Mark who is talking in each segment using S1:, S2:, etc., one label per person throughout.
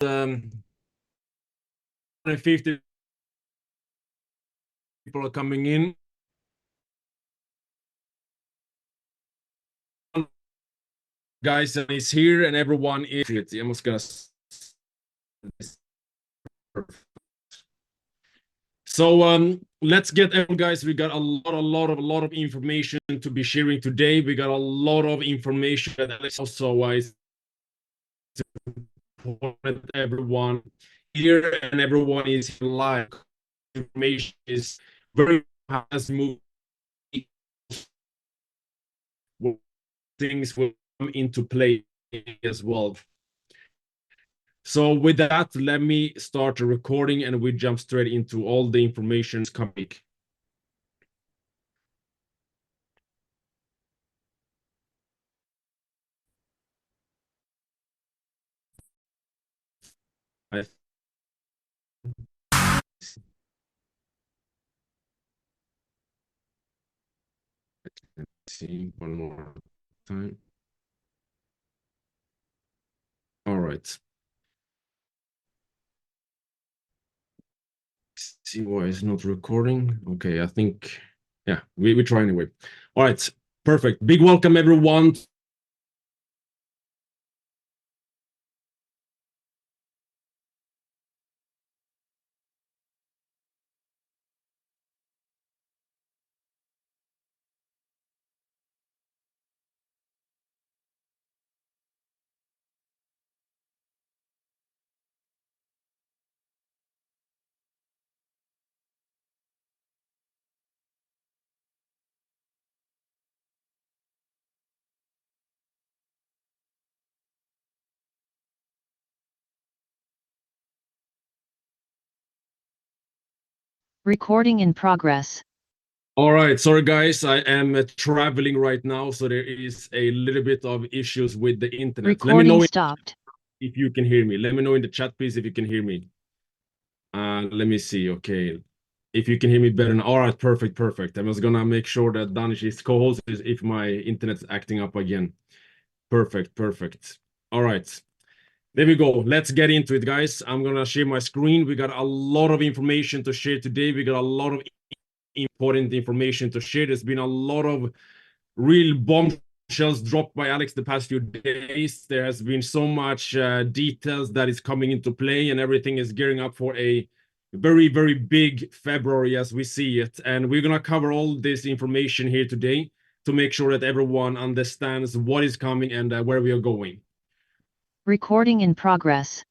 S1: 150 people are coming in. Guys, is here and everyone is. I'm just gonna. So let's get everyone, guys. We got a lot of information to be sharing today. We got a lot of information that also is important. Everyone here and everyone is live. Information is very fast moving. Things will come into play as well. So with that, let me start the recording and we jump straight into all the information coming. Let's see one more time. All right. See why it's not recording. Okay, I think, yeah, we try anyway. All right, perfect. Big welcome, everyone.
S2: Recording in progress.
S1: All right, sorry guys, I am traveling right now, so there is a little bit of issues with the internet.
S2: Recording
S1: Let me know
S2: stopped.
S1: if you can hear me. Let me know in the chat, please, if you can hear me. Let me see. Okay, if you can hear me better now. All right, perfect. I was gonna make sure that Danish is co-host if my internet's acting up again. Perfect. All right. There we go. Let's get into it, guys. I'm gonna share my screen. We got a lot of information to share today. We got a lot of important information to share. There's been a lot of real bombshells dropped by Alex the past few days. There has been so much details that is coming into play, and everything is gearing up for a very big February as we see it. And we're gonna cover all this information here today to make sure that everyone understands what is coming and where we are going.
S2: Recording in progress.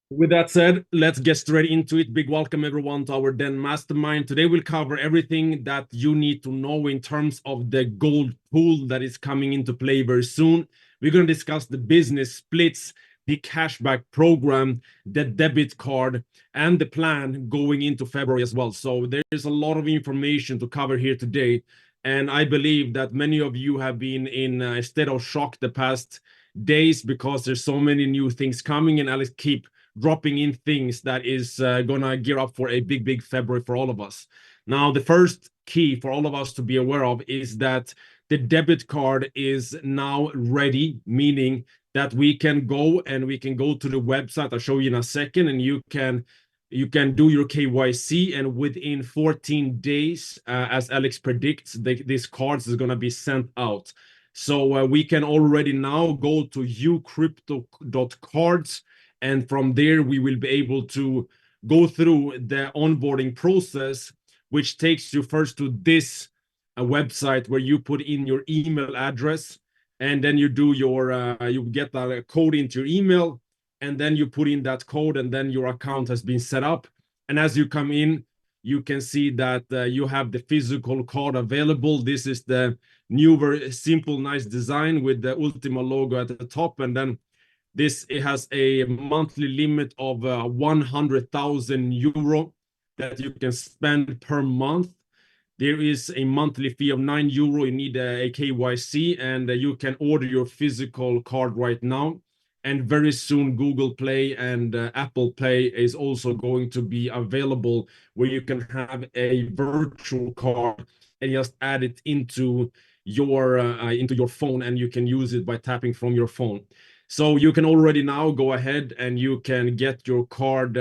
S1: With that said, let's get straight into it. Big welcome everyone to our Den Mastermind. Today we'll cover everything that you need to know in terms of the gold pool that is coming into play very soon. We're going to discuss the business splits, the cashback program, the debit card, and the plan going into February as well. So there's a lot of information to cover here today. And I believe that many of you have been in a state of shock the past days because there's so many new things coming, and Alex keep dropping in things that is gonna gear up for a big February for all of us. Now, the first key for all of us to be aware of is that the debit card is now ready, meaning that we can go to the website. I'll show you in a second, and you can do your KYC, and within 14 days, as Alex predicts, these cards is gonna be sent out. So we can already now go to ucrypto.cards, and from there we will be able to go through the onboarding process, which takes you first to this website where you put in your email address, and then you do your you get a code into your email, and then you put in that code, and then your account has been set up. And as you come in, you can see that you have the physical card available. This is the new, very simple, nice design with the Ultima logo at the top, and then it has a monthly limit of 100,000 euro that you can spend per month. There is a monthly fee of 9 euro. You need a KYC, and you can order your physical card right now. And very soon, Google Play and Apple Pay is also going to be available, where you can have a virtual card and just add it into your phone, and you can use it by tapping from your phone. So you can already now go ahead and you can get your card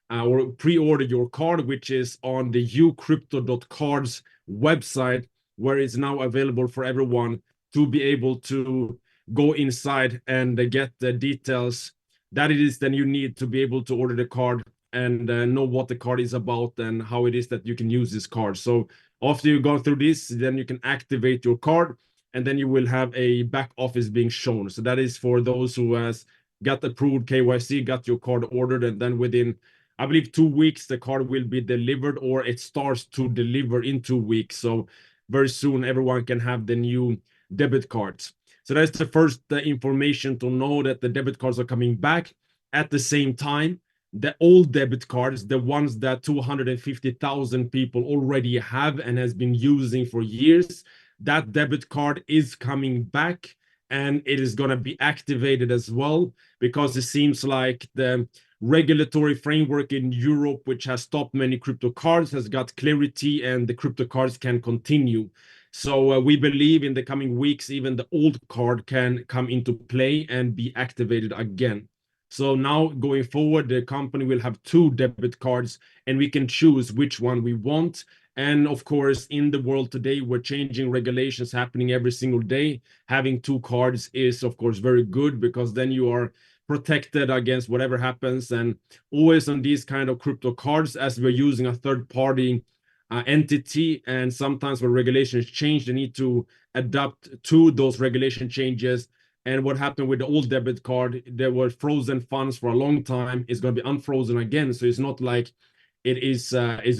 S1: or pre-order your card, which is on the ucrypto.cards website, where it's now available for everyone to be able to go inside and get the details that it is then you need to be able to order the card and know what the card is about and how it is that you can use this card. So after you go through this, then you can activate your card, and then you will have a back office being shown. So that is for those who has got approved KYC, got your card ordered, and then within, I believe, 2 weeks, the card will be delivered, or it starts to deliver in 2 weeks. So very soon, everyone can have the new debit cards. So that's the first information to know, that the debit cards are coming back. At the same time, the old debit cards, the ones that 250,000 people already have and has been using for years, that debit card is coming back, and it is going to be activated as well, because it seems like the regulatory framework in Europe, which has stopped many crypto cards, has got clarity, and the crypto cards can continue. So we believe in the coming weeks, even the old card can come into play and be activated again. So now going forward, the company will have 2 debit cards, and we can choose which one we want. And of course, in the world today, we're changing regulations happening every single day. Having 2 cards is, of course, very good, because then you are protected against whatever happens. And always on these kind of crypto cards, as we're using a third-party entity, and sometimes when regulations change, they need to adapt to those regulation changes. And what happened with the old debit card, there were frozen funds for a long time. It's going to be unfrozen again. So it's not like it is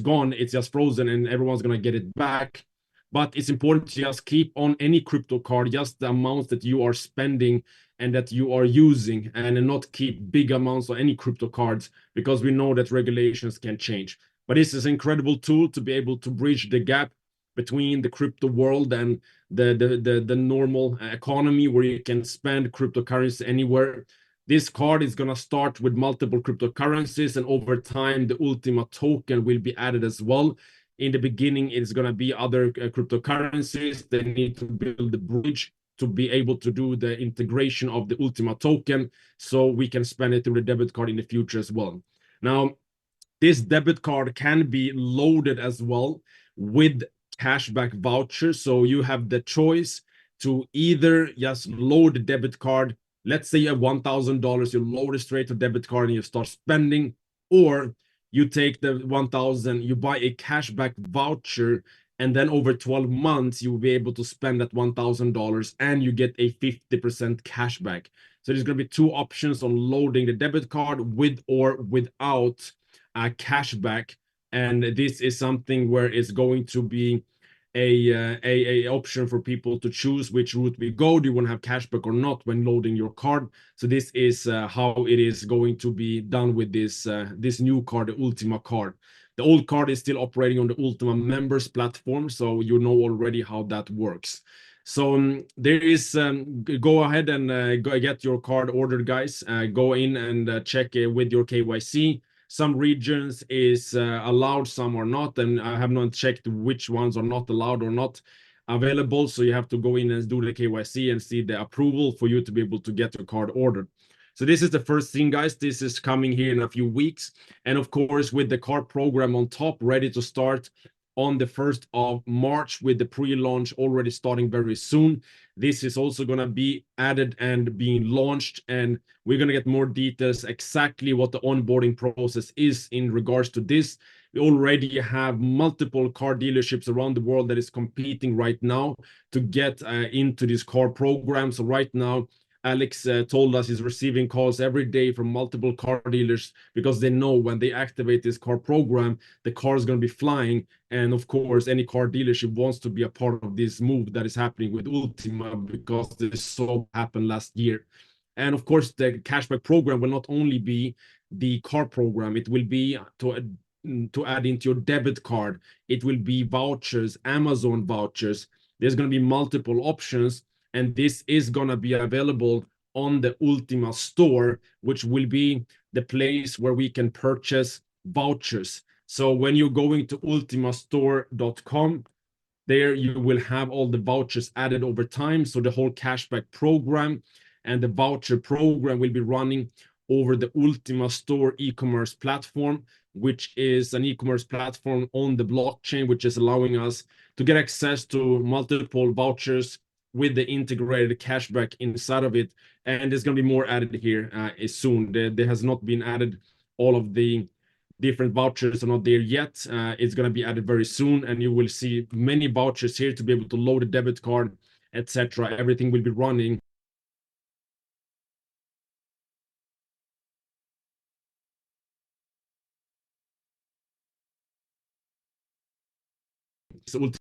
S1: gone. It's just frozen and everyone's going to get it back. But it's important to just keep on any crypto card just the amounts that you are spending and that you are using, and not keep big amounts on any crypto cards, because we know that regulations can change. But this is an incredible tool to be able to bridge the gap between the crypto world and the normal economy, where you can spend cryptocurrency anywhere. This card is going to start with multiple cryptocurrencies, and over time, the Ultima token will be added as well. In the beginning, it's going to be other cryptocurrencies. They need to build the bridge to be able to do the integration of the Ultima token, so we can spend it through the debit card in the future as well. Now, this debit card can be loaded as well with cashback vouchers. So you have the choice to either just load the debit card. Let's say you have $1,000, you load it straight to debit card and you start spending, or you take the 1,000, you buy a cashback voucher, and then over 12 months, you will be able to spend that $1,000 and you get a 50% cashback. So there's going to be 2 options on loading the debit card, with or without cashback. And this is something where it's going to be a option for people to choose which route we go. Do you want to have cashback or not when loading your card? So this is how it is going to be done with this new card, the Ultima card. The old card is still operating on the Ultima members platform, so you know already how that works. So there is, go ahead and go get your card ordered, guys. Go in and check with your KYC. Some regions is allowed, some are not, and I have not checked which ones are not allowed or not available. So you have to go in and do the KYC and see the approval for you to be able to get your card ordered. So this is the first thing, guys. This is coming here in a few weeks. And of course, with the card program on top, ready to start on the 1st of March, with the pre-launch already starting very soon. This is also going to be added and being launched, and we're going to get more details exactly what the onboarding process is in regards to this. We already have multiple car dealerships around the world that is competing right now to get into this car program. So right now, Alex told us he's receiving calls every day from multiple car dealers, because they know when they activate this car program, the car is going to be flying. And of course, any car dealership wants to be a part of this move that is happening with Ultima, because this so happened last year. And of course, the cashback program will not only be the car program, it will be to add into your debit card. It will be vouchers, Amazon vouchers. There's going to be multiple options. And this is going to be available on the Ultima store, which will be the place where we can purchase vouchers. So when you're going to ultimastore.com, there you will have all the vouchers added over time. So the whole cashback program and the voucher program will be running over the Ultima Store e-commerce platform, which is an e-commerce platform on the blockchain, which is allowing us to get access to multiple vouchers with the integrated cashback inside of it. And there's going to be more added here soon. There has not been added. All of the different vouchers are not there yet. It's going to be added very soon, and you will see many vouchers here to be able to load a debit card, etc. Everything will be running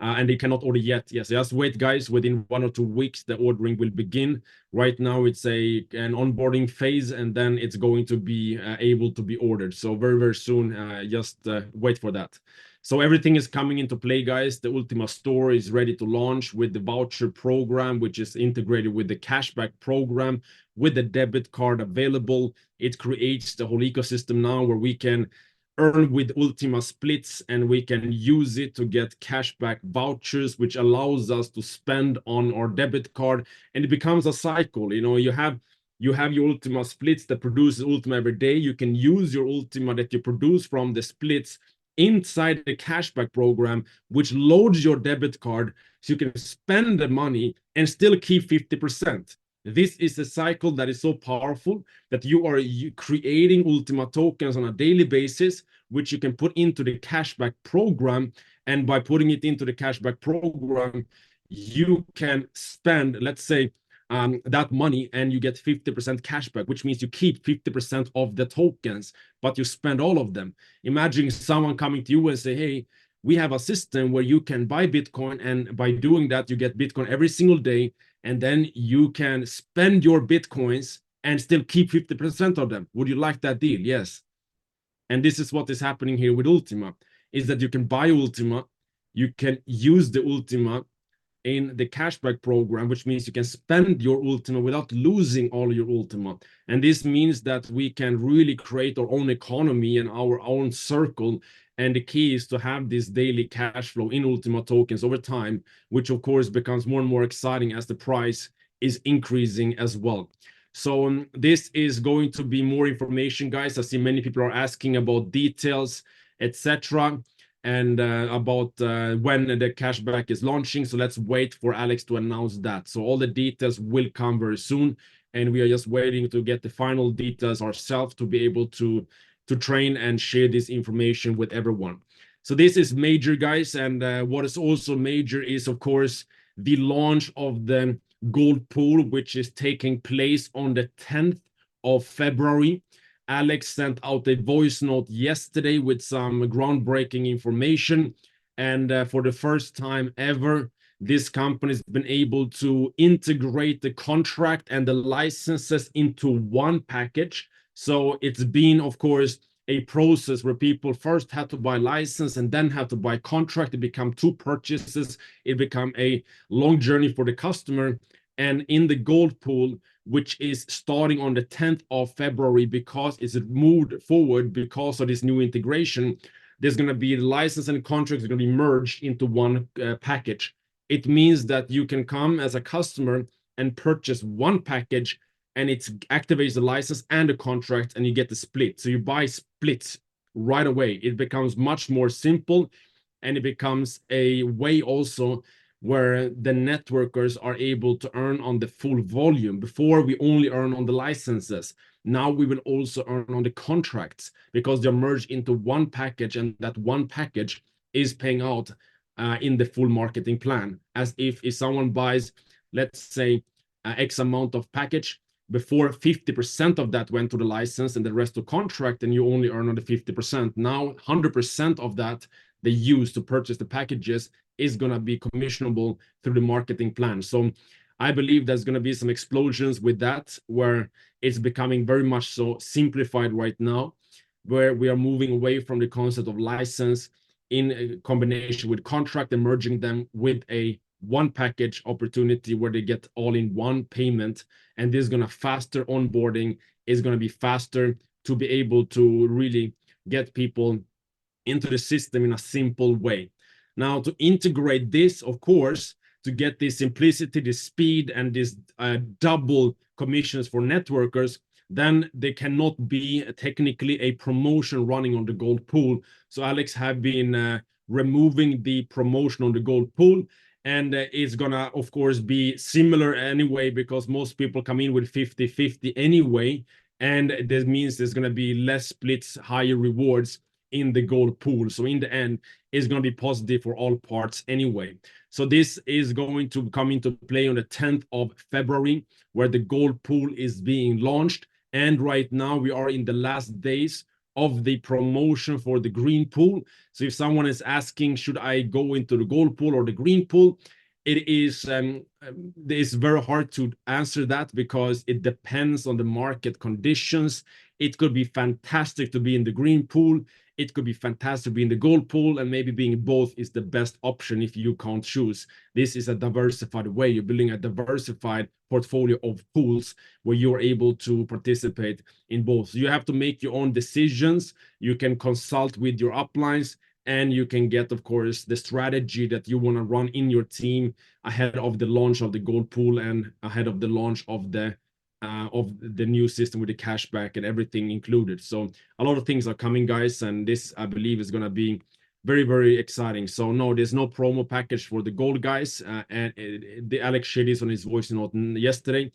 S1: and they cannot order yet. Yes, just wait, guys. Within 1 or 2 weeks, the ordering will begin. Right now, it's an onboarding phase, and then it's going to be able to be ordered. So very, very soon, just wait for that. So everything is coming into play, guys. The Ultima Store is ready to launch with the voucher program, which is integrated with the cashback program, with the debit card available. It creates the whole ecosystem now where we can earn with Ultima splits, and we can use it to get cashback vouchers, which allows us to spend on our debit card, and it becomes a cycle. You know, you have your Ultima splits that produces Ultima every day. You can use your Ultima that you produce from the splits inside the cashback program, which loads your debit card, so you can spend the money and still keep 50%. This is a cycle that is so powerful that you are creating Ultima tokens on a daily basis, which you can put into the cashback program. And by putting it into the cashback program, you can spend, let's say, that money, and you get 50% cashback, which means you keep 50% of the tokens, but you spend all of them. Imagine someone coming to you and say, hey, we have a system where you can buy Bitcoin, and by doing that, you get Bitcoin every single day, and then you can spend your Bitcoins and still keep 50% of them. Would you like that deal? Yes. And this is what is happening here with Ultima, is that you can buy Ultima, you can use the Ultima in the cashback program, which means you can spend your Ultima without losing all your Ultima. And this means that we can really create our own economy and our own circle. And the key is to have this daily cash flow in Ultima tokens over time, which of course becomes more and more exciting as the price is increasing as well. So this is going to be more information, guys. I see many people are asking about details, etc., and about when the cashback is launching. So let's wait for Alex to announce that. So all the details will come very soon, and we are just waiting to get the final details ourselves to be able to train and share this information with everyone. So this is major, guys. And what is also major is, of course, the launch of the gold pool, which is taking place on the 10th of February. Alex sent out a voice note yesterday with some groundbreaking information. And for the first time ever, this company has been able to integrate the contract and the licenses into one package. So it's been, of course, a process where people first had to buy license and then had to buy contract. It become two purchases. It become a long journey for the customer. And in the gold pool, which is starting on the 10th of February, because it's moved forward because of this new integration, there's going to be the license and contracts are going to be merged into one package. It means that you can come as a customer and purchase one package, and it activates the license and the contract, and you get the split. So you buy splits right away. It becomes much more simple, and it becomes a way also where the networkers are able to earn on the full volume. Before, we only earn on the licenses. Now we will also earn on the contracts because they're merged into one package, and that one package is paying out in the full marketing plan. As if someone buys, let's say, X amount of package, before 50% of that went to the license and the rest to contract, and you only earn on the 50%. Now 100% of that they use to purchase the packages is going to be commissionable through the marketing plan. So I believe there's going to be some explosions with that, where it's becoming very much so simplified right now, where we are moving away from the concept of license in a combination with contract and merging them with a one package opportunity where they get all in one payment. And this is going to faster onboarding, is going to be faster to be able to really get people into the system in a simple way. Now, to integrate this, of course, to get this simplicity, this speed, and this double commissions for networkers, then there cannot be technically a promotion running on the gold pool. So Alex have been removing the promotion on the gold pool, and it's gonna of course be similar anyway, because most people come in with 50-50 anyway, and this means there's gonna be less splits, higher rewards in the gold pool. So in the end, it's going to be positive for all parts anyway. So this is going to come into play on the 10th of February, where the gold pool is being launched. And right now we are in the last days of the promotion for the green pool. So if someone is asking, should I go into the gold pool or the green pool? It's very hard to answer that, because it depends on the market conditions. It could be fantastic to be in the green pool. It could be fantastic to be in the gold pool, and maybe being both is the best option if you can't choose. This is a diversified way. You're building a diversified portfolio of pools where you're able to participate in both. So you have to make your own decisions. You can consult with your uplines, and you can get, of course, the strategy that you want to run in your team ahead of the launch of the gold pool and ahead of the launch of the new system with the cashback and everything included. So a lot of things are coming, guys, and this, I believe, is going to be very, very exciting. So no, there's no promo package for the gold guys, and the Alex shared this on his voice note yesterday.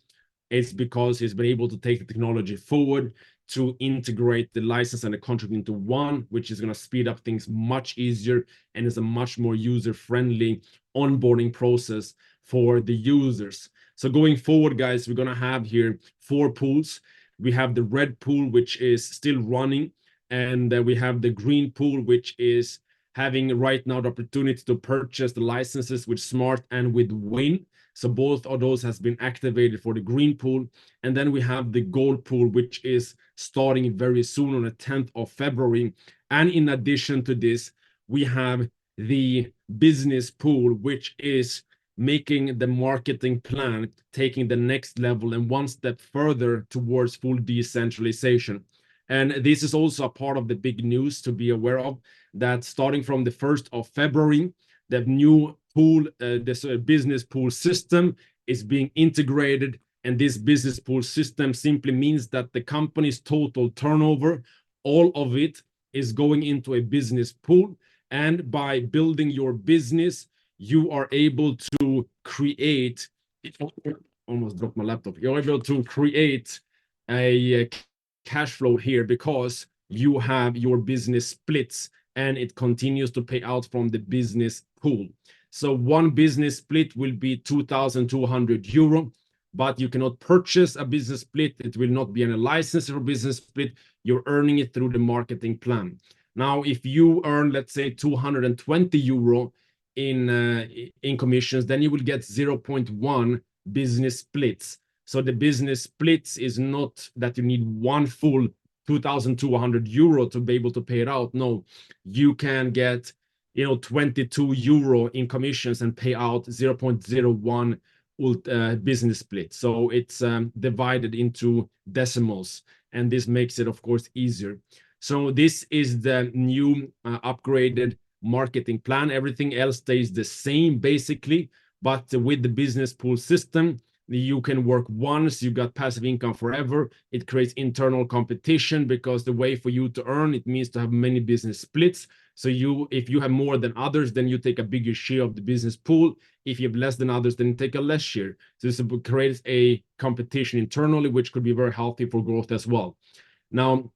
S1: It's because he's been able to take the technology forward to integrate the license and the contract into one, which is going to speed up things much easier, and is a much more user-friendly onboarding process for the users. So going forward, guys, we're going to have here 4 pools. We have the red pool, which is still running, and we have the green pool, which is having right now the opportunity to purchase the licenses with Smart and with Win. So both of those has been activated for the green pool. And then we have the gold pool, which is starting very soon on the 10th of February. And in addition to this, we have the business pool, which is making the marketing plan, taking the next level and one step further towards full decentralization. And this is also a part of the big news to be aware of, that starting from the 1st of February, the new pool, this business pool system is being integrated. And this business pool system simply means that the company's total turnover, all of it is going into a business pool. And by building your business, you are able to create, almost dropped my laptop, you're able to create a cash flow here, because you have your business splits and it continues to pay out from the business pool. So one business split will be 2,200 euro, but you cannot purchase a business split. It will not be any license for business split. You're earning it through the marketing plan. Now, if you earn, let's say, 220 euro in commissions, then you will get 0.1 business splits. So the business splits is not that you need one full 2,200 euro to be able to pay it out. No, you can get 22 euro in commissions and pay out 0.01 business split. So it's divided into decimals, and this makes it, of course, easier. So this is the new upgraded marketing plan. Everything else stays the same basically, but with the business pool system, you can work once, you got passive income forever. It creates internal competition, because the way for you to earn, it means to have many business splits. So if you have more than others, then you take a bigger share of the business pool. If you have less than others, then you take a less share. So this creates a competition internally, which could be very healthy for growth as well. Now,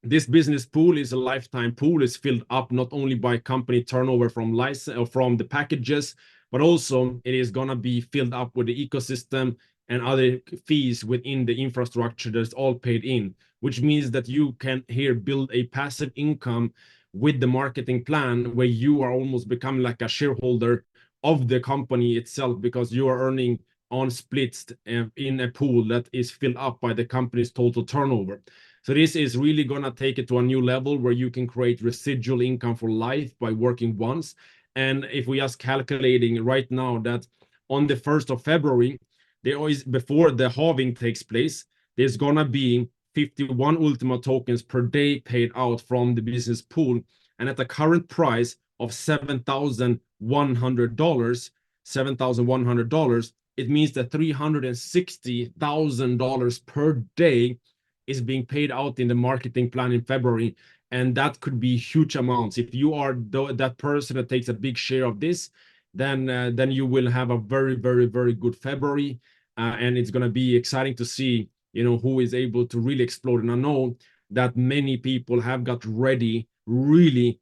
S1: this business pool is a lifetime pool. It's filled up not only by company turnover from license or from the packages, but also it is going to be filled up with the ecosystem and other fees within the infrastructure that's all paid in, which means that you can here build a passive income with the marketing plan, where you are almost becoming like a shareholder of the company itself, because you are earning on splits in a pool that is filled up by the company's total turnover. So this is really going to take it to a new level where you can create residual income for life by working once. And if we are calculating right now that on the 1st of February, there is, before the halving takes place, there's going to be 51 Ultima tokens per day paid out from the business pool. And at the current price of $7,100, $7,100, it means that $360,000 per day is being paid out in the marketing plan in February. And that could be huge amounts. If you are that person that takes a big share of this, then you will have a very, very, very good February. And it's going to be exciting to see, who is able to really explode. And I know that many people have got ready really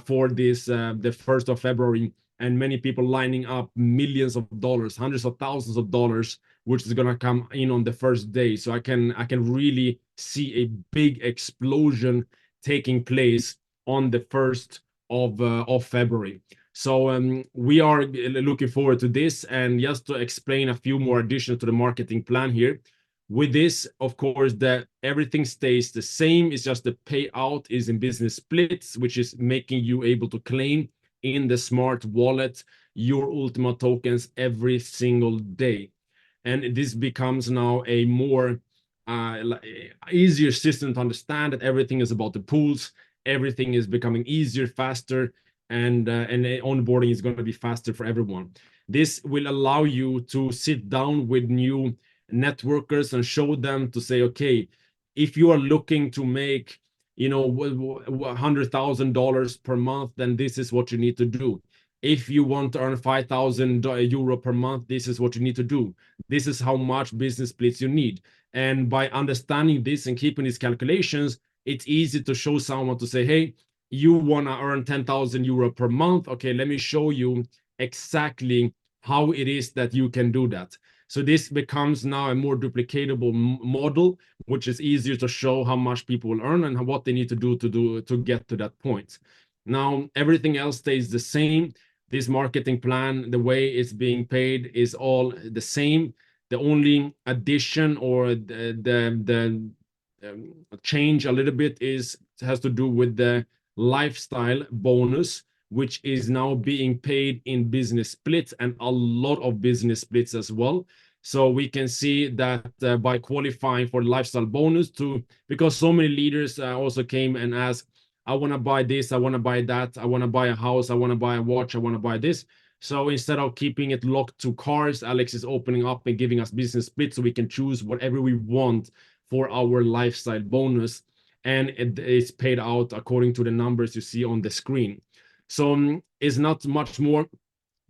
S1: for this, the 1st of February, and many people lining up millions of dollars, hundreds of thousands of dollars, which is going to come in on the first day. So I can really see a big explosion taking place on the 1st of February. So we are looking forward to this. And just to explain a few more additions to the marketing plan here. With this, of course, everything stays the same. It's just the payout is in business splits, which is making you able to claim in the smart wallet your Ultima tokens every single day. And this becomes now a more easier system to understand, that everything is about the pools. Everything is becoming easier, faster, and onboarding is going to be faster for everyone. This will allow you to sit down with new networkers and show them to say, okay, if you are looking to make $100,000 per month, then this is what you need to do. If you want to earn 5,000 euro per month, this is what you need to do. This is how much business splits you need. And by understanding this and keeping these calculations, it's easy to show someone to say, hey, you want to earn 10,000 euro per month. Okay, let me show you exactly how it is that you can do that. So this becomes now a more duplicatable model, which is easier to show how much people will earn and what they need to do to get to that point. Now, everything else stays the same. This marketing plan, the way it's being paid is all the same. The only addition or the change a little bit has to do with the lifestyle bonus, which is now being paid in business splits, and a lot of business splits as well. So we can see that by qualifying for the lifestyle bonus because so many leaders also came and asked, I want to buy this, I want to buy that, I want to buy a house, I want to buy a watch, I want to buy this. So instead of keeping it locked to cars, Alex is opening up and giving us business splits so we can choose whatever we want for our lifestyle bonus. And it is paid out according to the numbers you see on the screen. So it's not much more.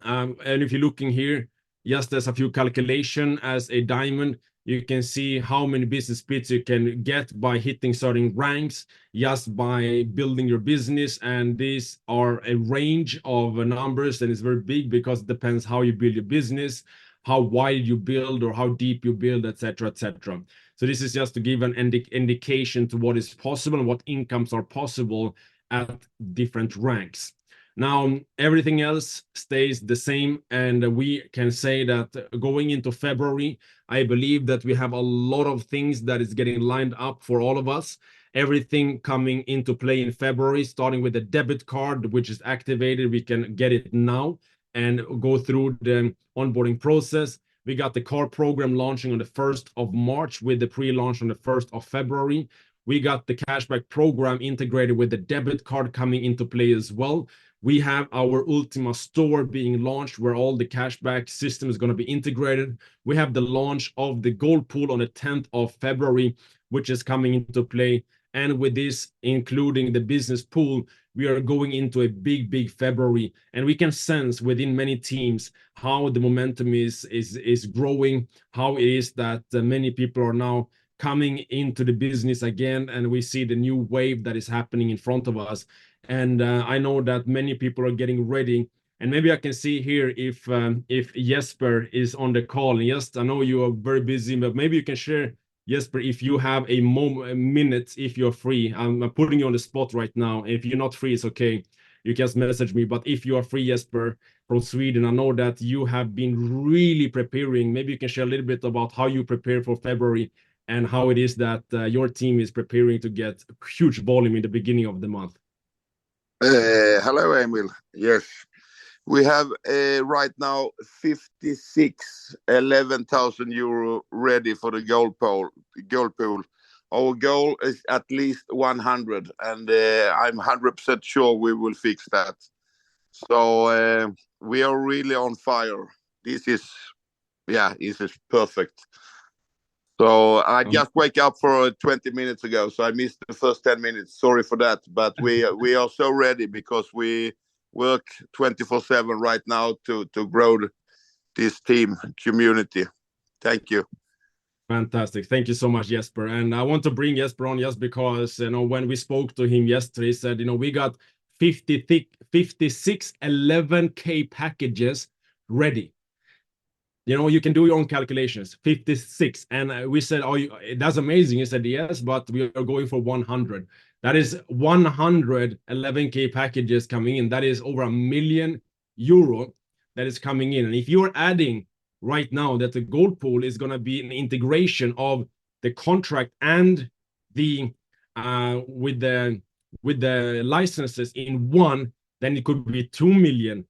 S1: And if you're looking here, just there's a few calculation as a diamond. You can see how many business splits you can get by hitting certain ranks, just by building your business. And these are a range of numbers, and it's very big because it depends how you build your business, how wide you build or how deep you build, etc., etc. So this is just to give an indication to what is possible and what incomes are possible at different ranks. Now, everything else stays the same, and we can say that going into February, I believe that we have a lot of things that is getting lined up for all of us. Everything coming into play in February, starting with the debit card, which is activated. We can get it now and go through the onboarding process. We got the car program launching on the 1st of March with the pre-launch on the 1st of February. We got the cashback program integrated with the debit card coming into play as well. We have our Ultima store being launched where all the cashback system is going to be integrated. We have the launch of the gold pool on the 10th of February, which is coming into play. And with this, including the business pool, we are going into a big, big February. And we can sense within many teams how the momentum is growing, how it is that many people are now coming into the business again. And we see the new wave that is happening in front of us. And I know that many people are getting ready. And maybe I can see here if Jesper is on the call. And yes, I know you are very busy, but maybe you can share, Jesper, if you have a minute, if you're free. I'm putting you on the spot right now. If you're not free, it's okay. You just message me. But if you are free, Jesper, from Sweden, I know that you have been really preparing. Maybe you can share a little bit about how you prepare for February and how it is that your team is preparing to get huge volume in the beginning of the month.
S3: Hello, Emil. Yes, we have right now 11,000 euro ready for the gold pool. Our goal is at least 100, and I'm 100% sure we will fix that. So we are really on fire. This is perfect. So I just wake up for 20 minutes ago, so I missed the first 10 minutes. Sorry for that, but we are so ready because we work 24/7 right now to grow this team community. Thank you.
S1: Fantastic. Thank you so much, Jesper. And I want to bring Jesper on just because, when we spoke to him yesterday, he said, we got 56 11K packages ready. You can do your own calculations, 56. And we said, that's amazing. He said, yes, but we are going for 100. That is 100 11K packages coming in. That is over €1 million that is coming in. And if you're adding right now that the gold pool is going to be an integration of the contract and the with the licenses in one, then it could be €2 million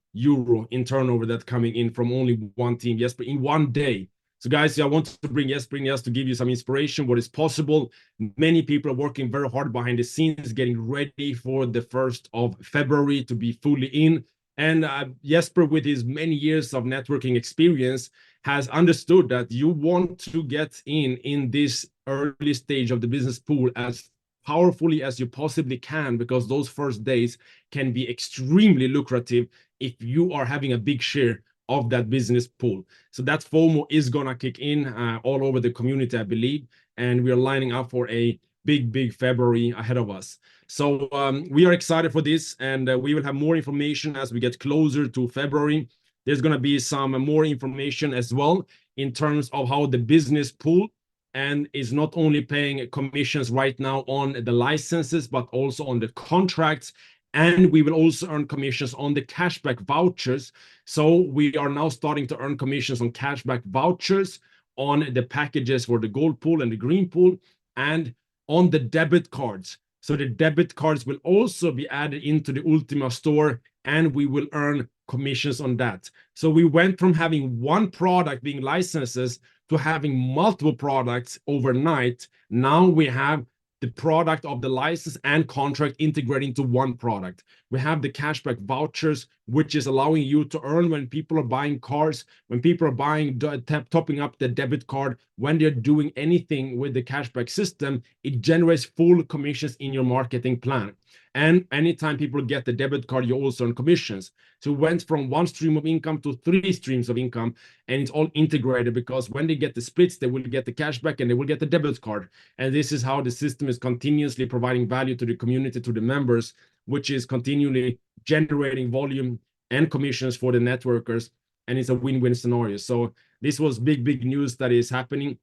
S1: in turnover that's coming in from only one team, Jesper, in one day. So guys, I want to bring Jesper in just to give you some inspiration, what is possible. Many people are working very hard behind the scenes, getting ready for the 1st of February to be fully in. And Jesper, with his many years of networking experience, has understood that you want to get in this early stage of the business pool as powerfully as you possibly can, because those first days can be extremely lucrative if you are having a big share of that business pool. So that FOMO is gonna kick in all over the community, I believe, and we are lining up for a big February ahead of us. So we are excited for this, and we will have more information as we get closer to February. There's going to be some more information as well in terms of how the business pool and is not only paying commissions right now on the licenses, but also on the contracts. And we will also earn commissions on the cashback vouchers. So we are now starting to earn commissions on cashback vouchers on the packages for the gold pool and the green pool, and on the debit cards. So the debit cards will also be added into the Ultima store, and we will earn commissions on that. So we went from having one product being licenses to having multiple products overnight. Now we have the product of the license and contract integrated into one product. We have the cashback vouchers, which is allowing you to earn when people are buying cars, when people are buying, topping up the debit card, when they're doing anything with the cashback system, it generates full commissions in your marketing plan. And anytime people get the debit card, you also earn commissions. So it went from one stream of income to 3 streams of income, and it's all integrated, because when they get the splits, they will get the cashback and they will get the debit card. And this is how the system is continuously providing value to the community, to the members, which is continually generating volume and commissions for the networkers. And it's a win-win scenario. So this was big news that is happening,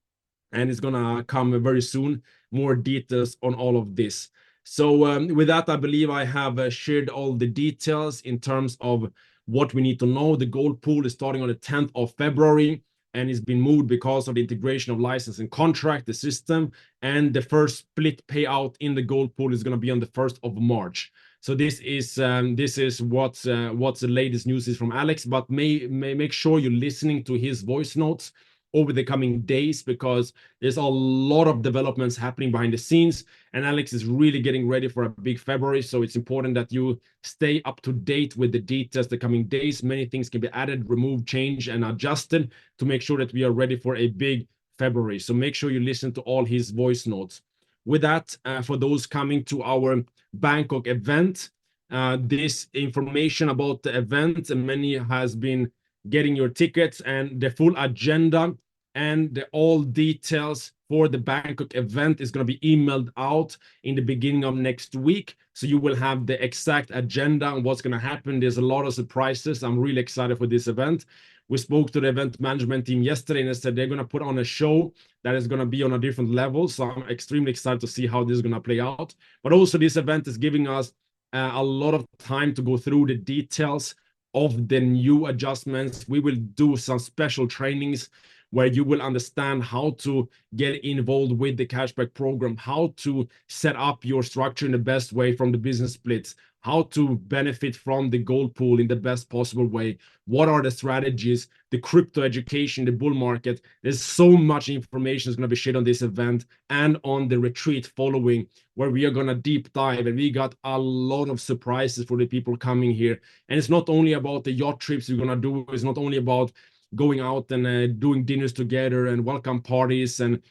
S1: and it's gonna come very soon. More details on all of this. So with that, I believe I have shared all the details in terms of what we need to know. The gold pool is starting on the 10th of February, and it's been moved because of the integration of license and contract, the system, and the first split payout in the gold pool is going to be on the 1st of March. So this is what's the latest news is from Alex, but make sure you're listening to his voice notes over the coming days, because there's a lot of developments happening behind the scenes, and Alex is really getting ready for a big February. So it's important that you stay up to date with the details the coming days. Many things can be added, removed, changed, and adjusted to make sure that we are ready for a big February. So make sure you listen to all his voice notes. With that, for those coming to our Bangkok event, this information about the event, and many has been getting your tickets, and the full agenda and all details for the Bangkok event is going to be emailed out in the beginning of next week. So you will have the exact agenda and what's going to happen. There's a lot of surprises. I'm really excited for this event. We spoke to the event management team yesterday, and they said they're going to put on a show that is going to be on a different level. So I'm extremely excited to see how this is going to play out. But also this event is giving us a lot of time to go through the details of the new adjustments. We will do some special trainings where you will understand how to get involved with the cashback program, how to set up your structure in the best way from the business splits, how to benefit from the gold pool in the best possible way. What are the strategies, the crypto education, the bull market? There's so much information is going to be shared on this event and on the retreat following, where we are going to deep dive. And we got a lot of surprises for the people coming here. And it's not only about the yacht trips we're going to do. It's not only about going out and doing dinners together and welcome parties and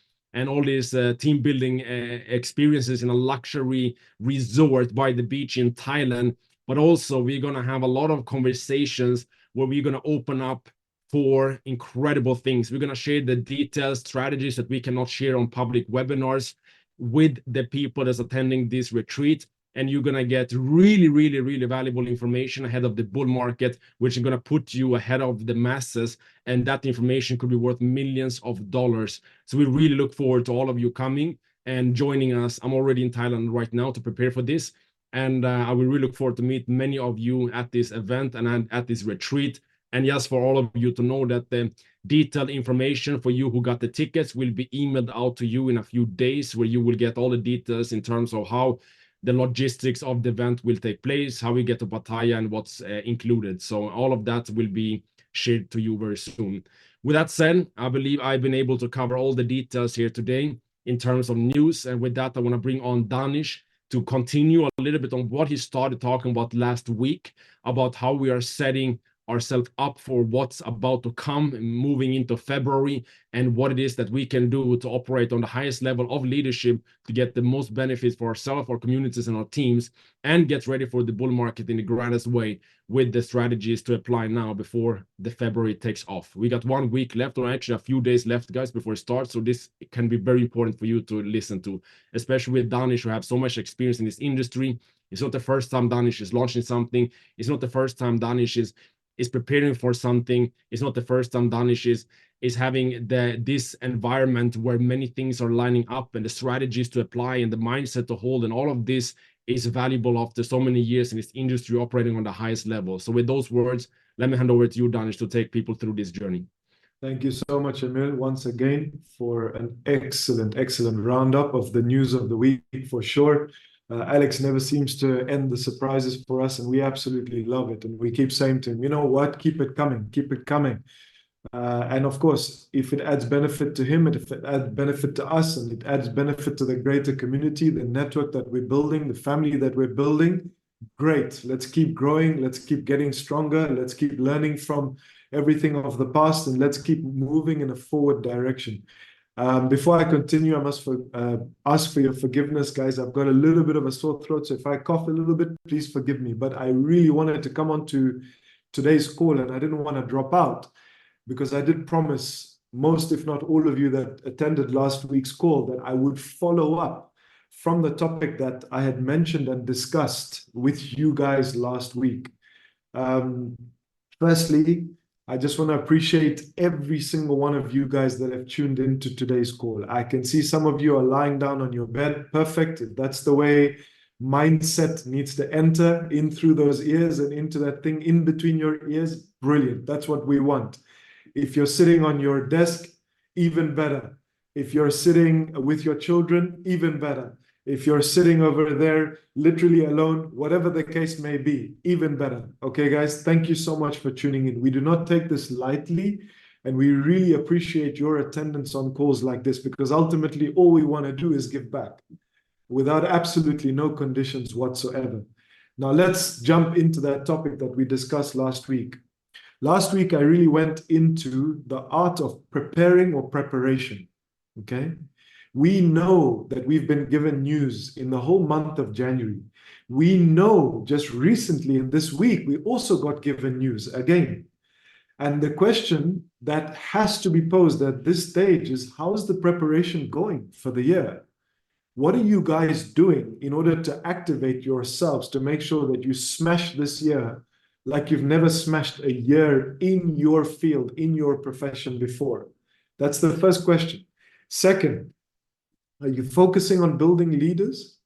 S1: all these team building experiences in a luxury resort by the beach in Thailand. But also we're going to have a lot of conversations where we're going to open up for incredible things. We're going to share the details, strategies that we cannot share on public webinars with the people that's attending this retreat. And you're going to get really, really, really valuable information ahead of the bull market, which is going to put you ahead of the masses. And that information could be worth millions of dollars. So we really look forward to all of you coming and joining us. I'm already in Thailand right now to prepare for this. And I will really look forward to meet many of you at this event and at this retreat. And yes, for all of you to know that the detailed information for you who got the tickets will be emailed out to you in a few days, where you will get all the details in terms of how the logistics of the event will take place, how we get to Pattaya, and what's included. So all of that will be shared to you very soon. With that said, I believe I've been able to cover all the details here today in terms of news. And with that, I want to bring on Danish to continue a little bit on what he started talking about last week, about how we are setting ourselves up for what's about to come moving into February, and what it is that we can do to operate on the highest level of leadership to get the most benefits for ourselves, our communities, and our teams, and get ready for the bull market in the grandest way with the strategies to apply now before the February takes off. We got 1 week left, or actually a few days left, guys, before it starts. So this can be very important for you to listen to, especially with Danish, who have so much experience in this industry. It's not the first time Danish is launching something. It's not the first time Danish is preparing for something. It's not the first time Danish is having this environment where many things are lining up, and the strategies to apply and the mindset to hold, and all of this is valuable after so many years in this industry operating on the highest level. So with those words, let me hand over to you, Danish, to take people through this journey.
S4: Thank you so much, Emil, once again for an excellent roundup of the news of the week, for sure. Alex never seems to end the surprises for us, and we absolutely love it. And we keep saying to him, you know what, keep it coming, keep it coming. And of course, if it adds benefit to him, and if it adds benefit to us, and it adds benefit to the greater community, the network that we're building, the family that we're building, great. Let's keep growing. Let's keep getting stronger. Let's keep learning from everything of the past, and let's keep moving in a forward direction. Before I continue, I must ask for your forgiveness, guys. I've got a little bit of a sore throat, so if I cough a little bit, please forgive me. But I really wanted to come on to today's call, and I didn't want to drop out, because I did promise most, if not all of you that attended last week's call, that I would follow up from the topic that I had mentioned and discussed with you guys last week. Firstly, I just want to appreciate every single one of you guys that have tuned into today's call. I can see some of you are lying down on your bed. Perfect. If that's the way mindset needs to enter in through those ears and into that thing in between your ears, brilliant. That's what we want. If you're sitting on your desk, even better. If you're sitting with your children, even better. If you're sitting over there literally alone, whatever the case may be, even better. Okay, guys, thank you so much for tuning in. We do not take this lightly, and we really appreciate your attendance on calls like this, because ultimately all we want to do is give back without absolutely no conditions whatsoever. Now, let's jump into that topic that we discussed last week. Last week, I really went into the art of preparing or preparation, okay? We know that we've been given news in the whole month of January. We know just recently in this week, we also got given news again. And the question that has to be posed at this stage is, how's the preparation going for the year? What are you guys doing in order to activate yourselves to make sure that you smash this year like you've never smashed a year in your field, in your profession before? That's the first question. Second, are you focusing on building leaders?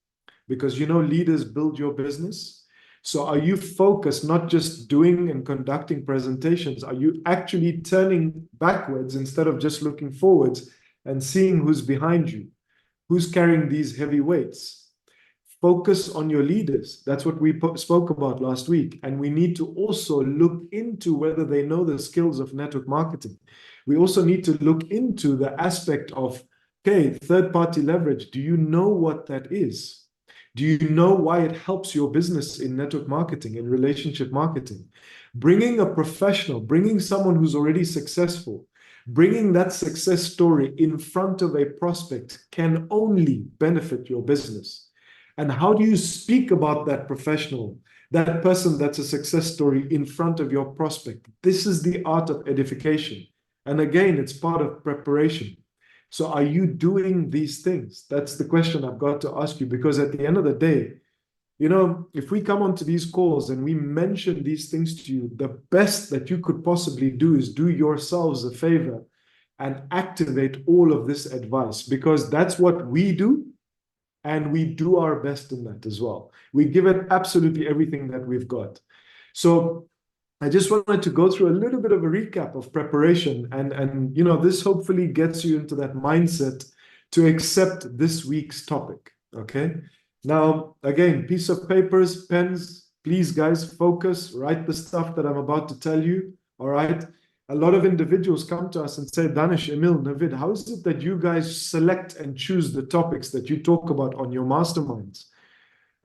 S4: Because you know leaders build your business. So are you focused, not just doing and conducting presentations? Are you actually turning backwards instead of just looking forwards and seeing who's behind you? Who's carrying these heavy weights? Focus on your leaders. That's what we spoke about last week. And we need to also look into whether they know the skills of network marketing. We also need to look into the aspect of, okay, third-party leverage. Do you know what that is? Do you know why it helps your business in network marketing, in relationship marketing? Bringing a professional, bringing someone who's already successful, bringing that success story in front of a prospect can only benefit your business. And how do you speak about that professional, that person that's a success story in front of your prospect? This is the art of edification. And again, it's part of preparation. So are you doing these things? That's the question I've got to ask you, because at the end of the day, you know, if we come onto these calls and we mention these things to you, the best that you could possibly do is do yourselves a favor and activate all of this advice, because that's what we do. And we do our best in that as well. We give it absolutely everything that we've got. So I just wanted to go through a little bit of a recap of preparation. And you know, this hopefully gets you into that mindset to accept this week's topic, okay? Now, again, piece of papers, pens, please, guys, focus, write the stuff that I'm about to tell you, all right? A lot of individuals come to us and say, Danish, Emil, Navid, how is it that you guys select and choose the topics that you talk about on your masterminds?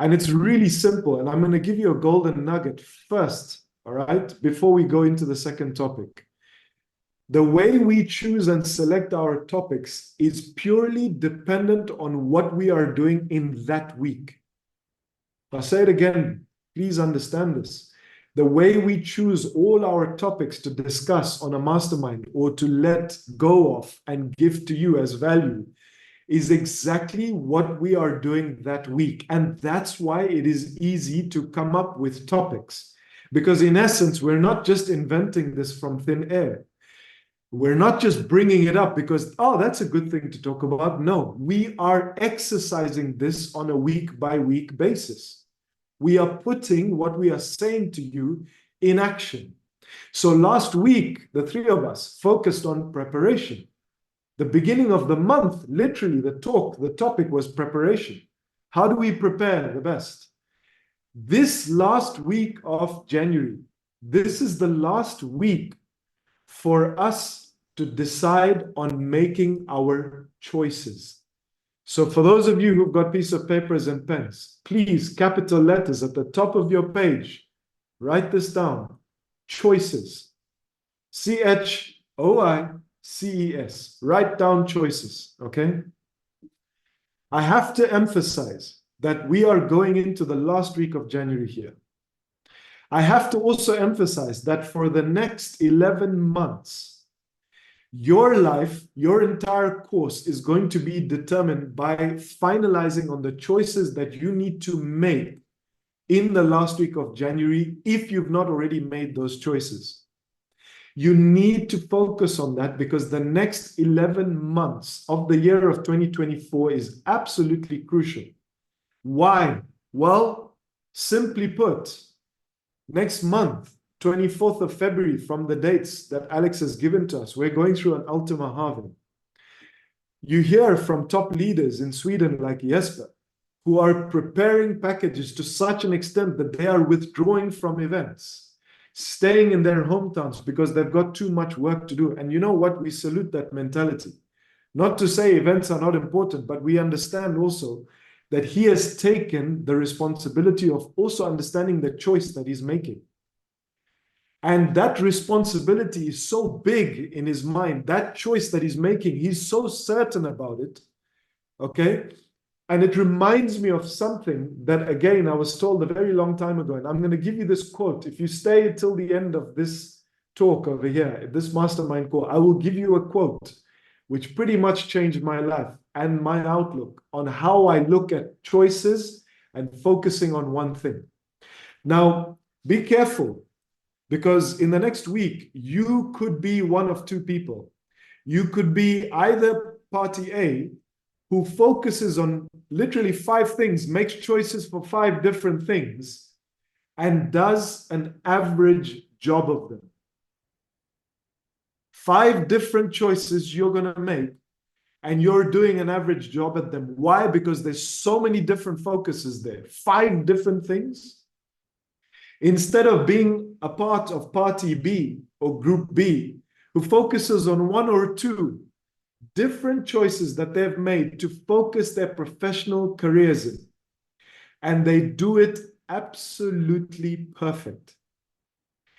S4: And it's really simple. And I'm going to give you a golden nugget first, all right, before we go into the second topic. The way we choose and select our topics is purely dependent on what we are doing in that week. I'll say it again. Please understand this. The way we choose all our topics to discuss on a mastermind or to let go of and give to you as value is exactly what we are doing that week. And that's why it is easy to come up with topics. Because in essence, we're not just inventing this from thin air. We're not just bringing it up because, oh, that's a good thing to talk about. No, we are exercising this on a week-by-week basis. We are putting what we are saying to you in action. So last week, the three of us focused on preparation. The beginning of the month, literally the topic was preparation. How do we prepare the best? This last week of January, this is the last week for us to decide on making our choices. So for those of you who've got piece of papers and pens, please, capital letters at the top of your page, write this down. Choices. CHOICES. Write down choices, okay? I have to emphasize that we are going into the last week of January here. I have to also emphasize that for the next 11 months, your life, your entire course is going to be determined by finalizing on the choices that you need to make in the last week of January if you've not already made those choices. You need to focus on that because the next 11 months of the year of 2024 is absolutely crucial. Why? Well, simply put, next month, 24th of February, from the dates that Alex has given to us, we're going through an ultima harvest. You hear from top leaders in Sweden like Jesper, who are preparing packages to such an extent that they are withdrawing from events, staying in their hometowns because they've got too much work to do. And you know what? We salute that mentality. Not to say events are not important, but we understand also that he has taken the responsibility of also understanding the choice that he's making. And that responsibility is so big in his mind, that choice that he's making, he's so certain about it, okay? And it reminds me of something that, again, I was told a very long time ago, and I'm going to give you this quote. If you stay till the end of this talk over here, this mastermind call, I will give you a quote which pretty much changed my life and my outlook on how I look at choices and focusing on one thing. Now, be careful. Because in the next week, you could be one of two people. You could be either party A, who focuses on literally 5 things, makes choices for 5 different things, and does an average job of them. 5 different choices you're going to make, and you're doing an average job at them. Why? Because there's so many different focuses there. 5 different things. Instead of being a part of party B or group B, who focuses on 1 or 2 different choices that they've made to focus their professional careers in, and they do it absolutely perfect.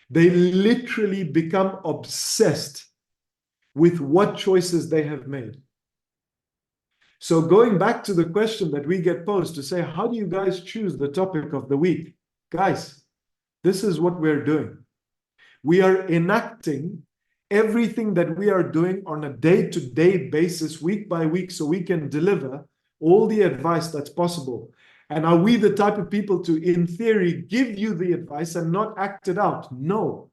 S4: They literally become obsessed with what choices they have made. So going back to the question that we get posed to say, how do you guys choose the topic of the week? Guys, this is what we're doing. We are enacting everything that we are doing on a day-to-day basis, week by week, so we can deliver all the advice that's possible. And are we the type of people to, in theory, give you the advice and not act it out? No.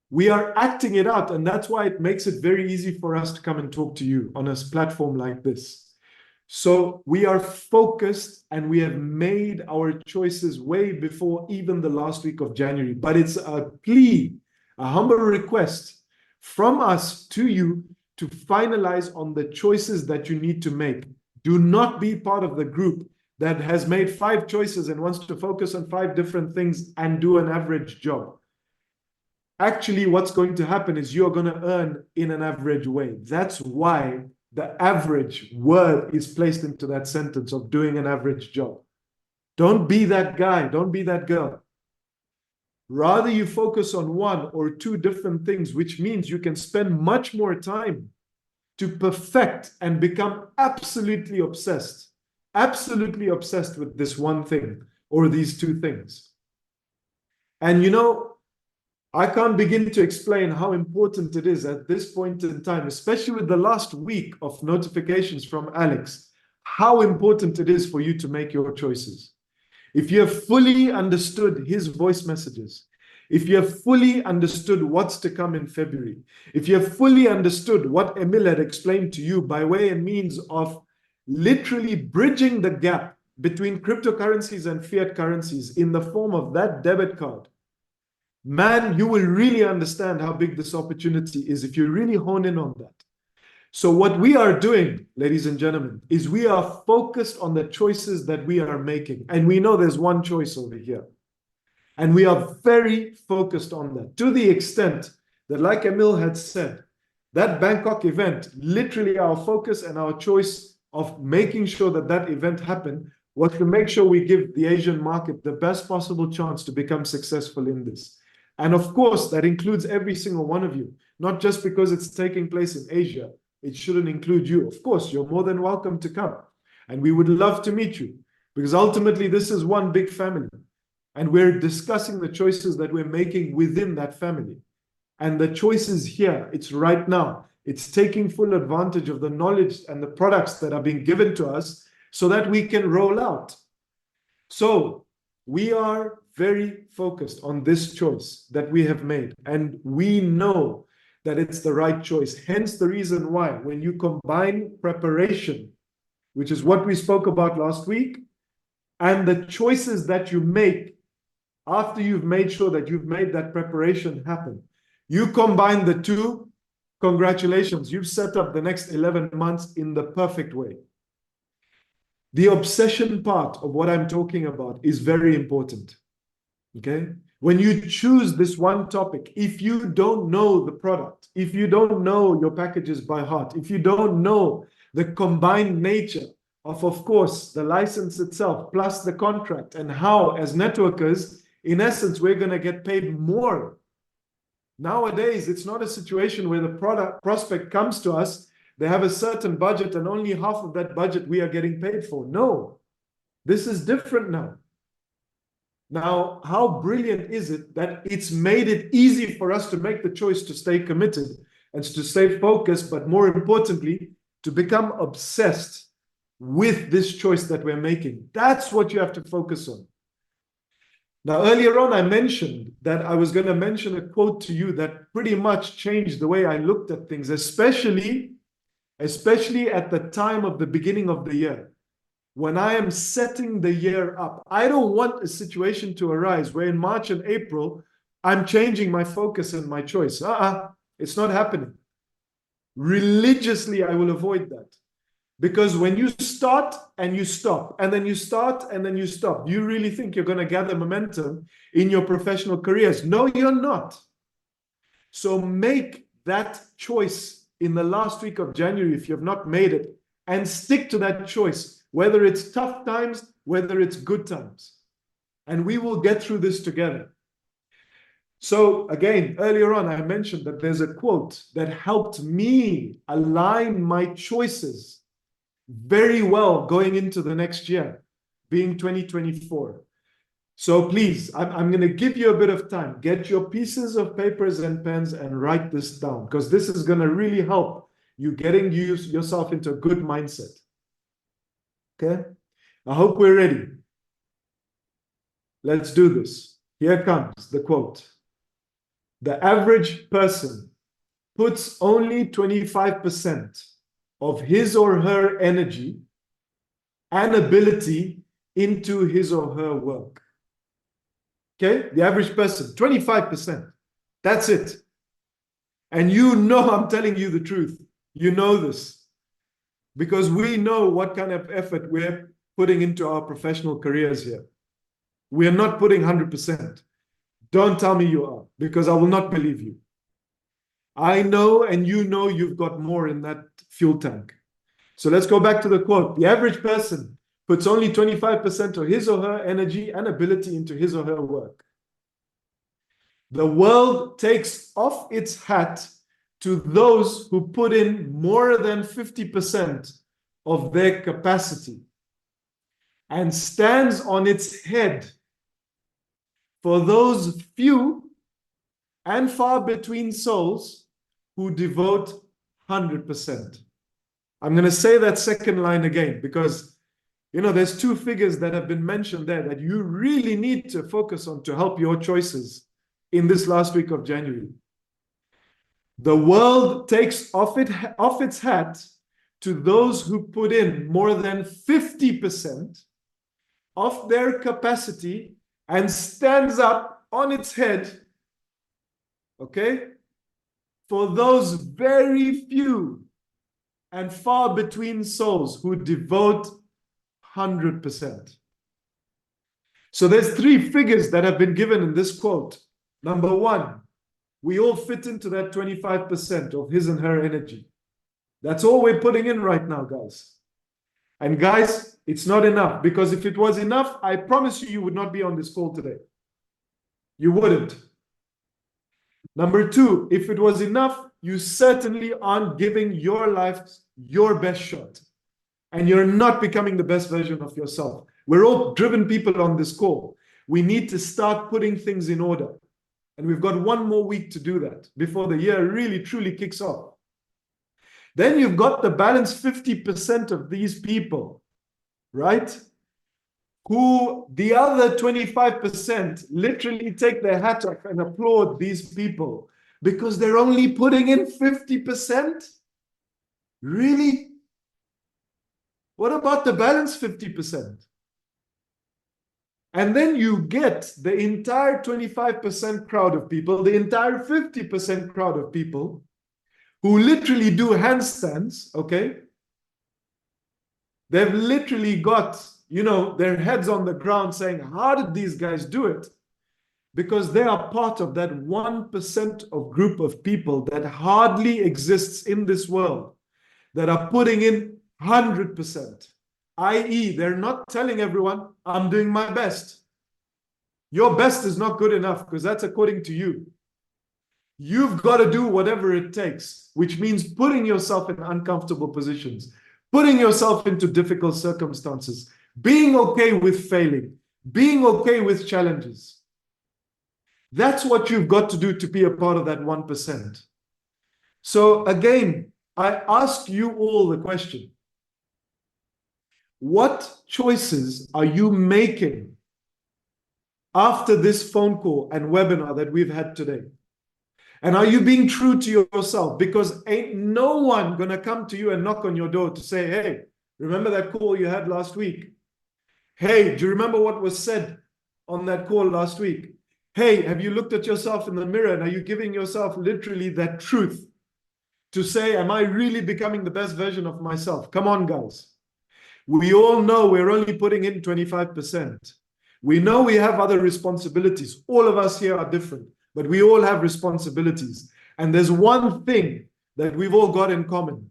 S4: We are acting it out, and that's why it makes it very easy for us to come and talk to you on a platform like this. So we are focused, and we have made our choices way before even the last week of January. But it's a plea, a humble request from us to you to finalize on the choices that you need to make. Do not be part of the group that has made 5 choices and wants to focus on 5 different things and do an average job. Actually, what's going to happen is you're going to earn in an average way. That's why the average word is placed into that sentence of doing an average job. Don't be that guy. Don't be that girl. Rather, you focus on 1 or 2 different things, which means you can spend much more time to perfect and become absolutely obsessed with this one thing or these 2 things. And you know, I can't begin to explain how important it is at this point in time, especially with the last week of notifications from Alex, how important it is for you to make your choices. If you have fully understood his voice messages, if you have fully understood what's to come in February, if you have fully understood what Emil had explained to you by way and means of literally bridging the gap between cryptocurrencies and fiat currencies in the form of that debit card, man, you will really understand how big this opportunity is if you really hone in on that. So what we are doing, ladies and gentlemen, is we are focused on the choices that we are making. And we know there's one choice over here. And we are very focused on that, to the extent that, like Emil had said, that Bangkok event, literally our focus and our choice of making sure that that event happened was to make sure we give the Asian market the best possible chance to become successful in this. And of course, that includes every single one of you, not just because it's taking place in Asia. It shouldn't include you. Of course, you're more than welcome to come. And we would love to meet you, because ultimately this is one big family. And we're discussing the choices that we're making within that family. And the choices here, it's right now. It's taking full advantage of the knowledge and the products that are being given to us so that we can roll out. So we are very focused on this choice that we have made, and we know that it's the right choice. Hence the reason why, when you combine preparation, which is what we spoke about last week, and the choices that you make after you've made sure that you've made that preparation happen, you combine the 2, congratulations, you've set up the next 11 months in the perfect way. The obsession part of what I'm talking about is very important. Okay? When you choose this one topic, if you don't know the product, if you don't know your packages by heart, if you don't know the combined nature of course, the license itself, plus the contract, and how, as networkers, in essence, we're going to get paid more. Nowadays, it's not a situation where the prospect comes to us, they have a certain budget, and only half of that budget we are getting paid for. No, this is different now. Now, how brilliant is it that it's made it easy for us to make the choice to stay committed and to stay focused, but more importantly, to become obsessed with this choice that we're making. That's what you have to focus on. Now, earlier on, I mentioned that I was going to mention a quote to you that pretty much changed the way I looked at things, especially at the time of the beginning of the year. when I am setting the year up. I don't want a situation to arise where in March and April, I'm changing my focus and my choice. It's not happening. Religiously, I will avoid that. Because when you start and you stop, and then you start and then you stop, you really think you're going to gather momentum in your professional careers. No, you're not. So make that choice in the last week of January if you have not made it, and stick to that choice, whether it's tough times, whether it's good times. And we will get through this together. So again, earlier on, I mentioned that there's a quote that helped me align my choices very well going into the next year, being 2024. So please, I'm going to give you a bit of time. Get your pieces of papers and pens and write this down, because this is going to really help you getting yourself into a good mindset. Okay? I hope we're ready. Let's do this. Here comes the quote. The average person puts only 25% of his or her energy and ability into his or her work. Okay? The average person, 25%. That's it. And you know I'm telling you the truth. You know this. Because we know what kind of effort we're putting into our professional careers here. We are not putting 100%. Don't tell me you are, because I will not believe you. I know, and you know you've got more in that fuel tank. So let's go back to the quote. The average person puts only 25% of his or her energy and ability into his or her work. The world takes off its hat to those who put in more than 50% of their capacity and stands on its head for those few and far between souls who devote 100%. I'm going to say that second line again, because, you know, there's two figures that have been mentioned there that you really need to focus on to help your choices in this last week of January. The world takes off its hat to those who put in more than 50% of their capacity and stands up on its head, okay, for those very few and far between souls who devote 100%. So there's three figures that have been given in this quote. Number one, we all fit into that 25% of his and her energy. That's all we're putting in right now, guys. And guys, it's not enough, because if it was enough, I promise you, you would not be on this call today. You wouldn't. Number two, if it was enough, you certainly aren't giving your life your best shot. And you're not becoming the best version of yourself. We're all driven people on this call. We need to start putting things in order. And we've got one more week to do that before the year really, truly kicks off. Then you've got the balanced 50% of these people, right? Who the other 25% literally take their hat off and applaud these people because they're only putting in 50%? Really? What about the balanced 50%? And then you get the entire 25% crowd of people, the entire 50% crowd of people who literally do handstands, okay? They've literally got, you know, their heads on the ground saying, how did these guys do it? Because they are part of that 1% of group of people that hardly exists in this world, that are putting in 100%. i.e., they're not telling everyone, I'm doing my best. Your best is not good enough, because that's according to you. You've got to do whatever it takes, which means putting yourself in uncomfortable positions, putting yourself into difficult circumstances, being okay with failing, being okay with challenges. That's what you've got to do to be a part of that 1%. So again, I ask you all the question. What choices are you making after this phone call and webinar that we've had today? And are you being true to yourself? Because ain't no one going to come to you and knock on your door to say, hey, Remember that call you had last week? Hey, do you remember what was said on that call last week? Hey, have you looked at yourself in the mirror and are you giving yourself literally that truth to say, am I really becoming the best version of myself? Come on, guys. We all know we're only putting in 25%. We know we have other responsibilities. All of us here are different, but we all have responsibilities. And there's one thing that we've all got in common.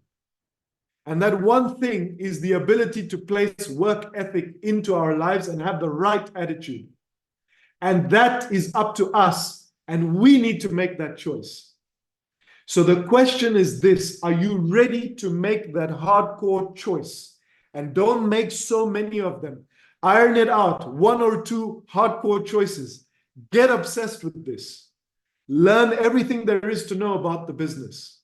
S4: And that one thing is the ability to place work ethic into our lives and have the right attitude. And that is up to us. And we need to make that choice. So the question is this: are you ready to make that hardcore choice? And don't make so many of them. Iron it out, 1 or 2 hardcore choices. Get obsessed with this. Learn everything there is to know about the business.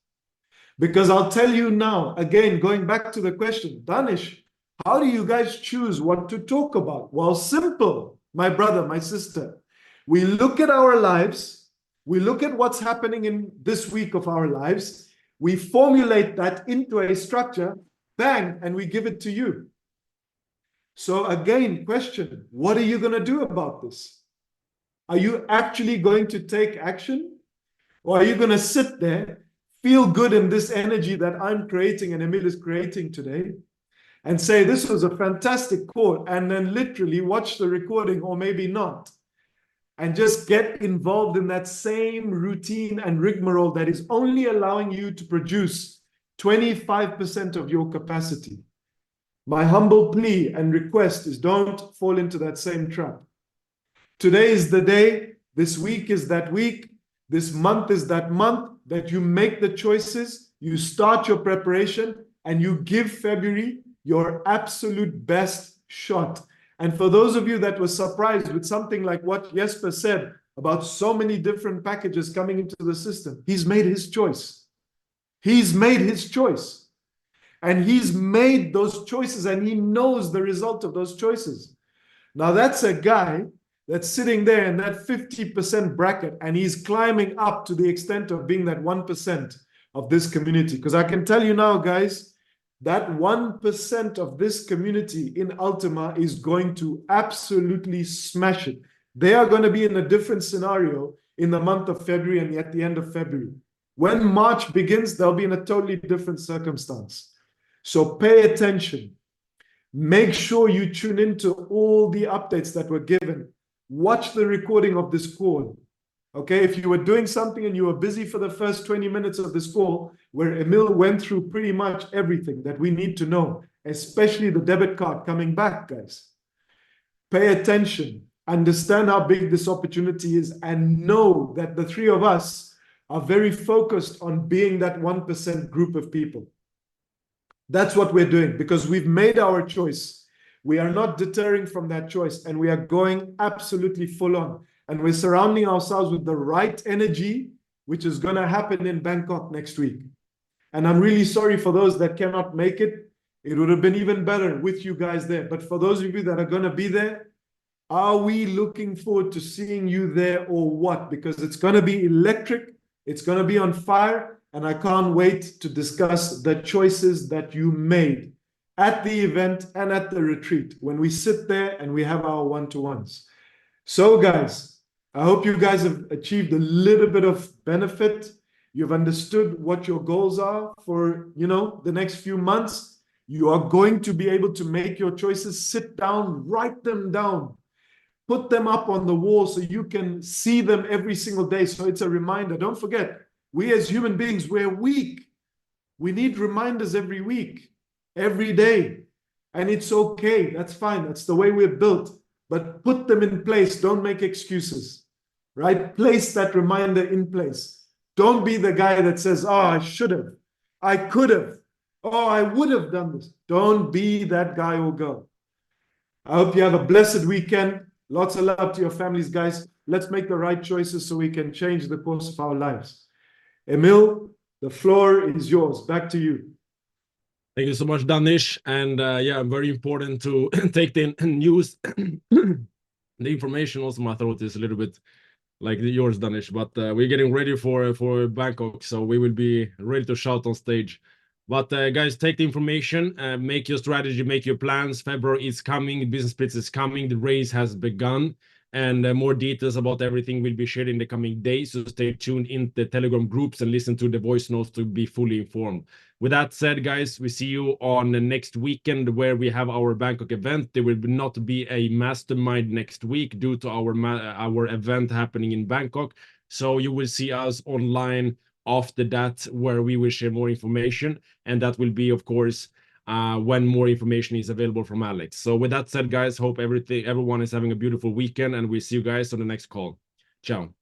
S4: Because I'll tell you now, again, going back to the question, Danish, how do you guys choose what to talk about? Well, simple, my brother, my sister. We look at our lives, we look at what's happening in this week of our lives, we formulate that into a structure, bang, and we give it to you. So again, question, what are you going to do about this? Are you actually going to take action? Or are you going to sit there, feel good in this energy that I'm creating and Emil is creating today, and say, this was a fantastic call, and then literally watch the recording, or maybe not, and just get involved in that same routine and rigmarole that is only allowing you to produce 25% of your capacity? My humble plea and request is don't fall into that same trap. Today is the day, this week is that week, this month is that month that you make the choices, you start your preparation, and you give February your absolute best shot. And for those of you that were surprised with something like what Jesper said about so many different packages coming into the system, he's made his choice. He's made his choice. And he's made those choices, and he knows the result of those choices. Now that's a guy that's sitting there in that 50% bracket, and he's climbing up to the extent of being that 1% of this community. Because I can tell you now, guys, that 1% of this community in Ultima is going to absolutely smash it. They are going to be in a different scenario in the month of February and at the end of February. When March begins, they'll be in a totally different circumstance. So pay attention. Make sure you tune into all the updates that were given. Watch the recording of this call. Okay, if you were doing something and you were busy for the first 20 minutes of this call, where Emil went through pretty much everything that we need to know, especially the debit card coming back, guys. Pay attention, understand how big this opportunity is, and know that the 3 of us are very focused on being that 1% group of people. That's what we're doing, because we've made our choice. We are not deterring from that choice, and we are going absolutely full on. And we're surrounding ourselves with the right energy, which is going to happen in Bangkok next week. And I'm really sorry for those that cannot make it. It would have been even better with you guys there. But for those of you that are going to be there, are we looking forward to seeing you there or what? Because it's going to be electric. It's going to be on fire. And I can't wait to discuss the choices that you made at the event and at the retreat, when we sit there and we have our one-to-ones. So guys, I hope you guys have achieved a little bit of benefit. You've understood what your goals are for, the next few months. You are going to be able to make your choices. Sit down, write them down, put them up on the wall so you can see them every single day. So it's a reminder. Don't forget, we as human beings, we're weak. We need reminders every week. Every day. And it's okay. That's fine. That's the way we're built. But put them in place. Don't make excuses. Right? Place that reminder in place. Don't be the guy that says, oh, I should have. I could have. Oh, I would have done this. Don't be that guy or girl. I hope you have a blessed weekend. Lots of love to your families, guys. Let's make the right choices so we can change the course of our lives. Emil, the floor is yours. Back to you.
S1: Thank you so much, Danish. And yeah, very important to take the news, the information. Also, my throat is a little bit like yours, Danish. But we're getting ready for Bangkok, so we will be ready to shout on stage. But guys, take the information, make your strategy, make your plans. February is coming, Business Blitz is coming, the race has begun, and more details about everything will be shared in the coming days. So stay tuned in the Telegram groups and listen to the voice notes to be fully informed. With that said, guys, we see you on the next weekend where we have our Bangkok event. There will not be a mastermind next week due to our event happening in Bangkok. So you will see us online after that, where we will share more information, and that will be, of course, when more information is available from Alex. So with that said, guys, hope everyone is having a beautiful weekend, and we'll see you guys on the next call. Ciao.